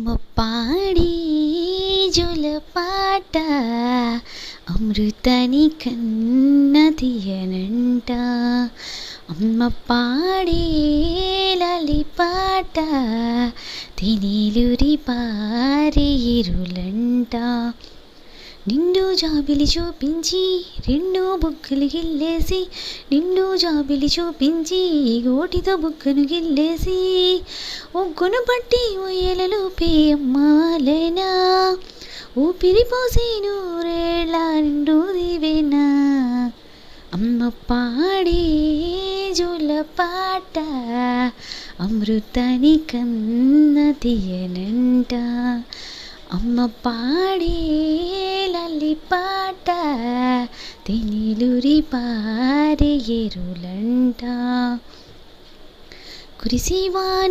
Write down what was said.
అమ్మ పాడే జోలపాట అమృతాని కన్న తీయనంట. అమ్మ పాడే లాలిపాట తినేలూరి పారే ఇరులంట. నిండు జాబిలి చూపించి రెండు బుగ్గలు గిల్లేసి, నిండు జాబిలి చూపించి గోటితో బుగ్గను గిల్లేసి, ఒగ్గును పట్టి ఉయ్యలలు పేయమ్మాలైనా ఊపిరి పోసి నూరేళ్ళ నిండు దివేనా. అమ్మ పాడే జోలపాట అమృతాని కన్న తీయనంట. అమ్మ పాడే లాలిపాట తినేలూరి పారే ఏరులంట. కురిసివా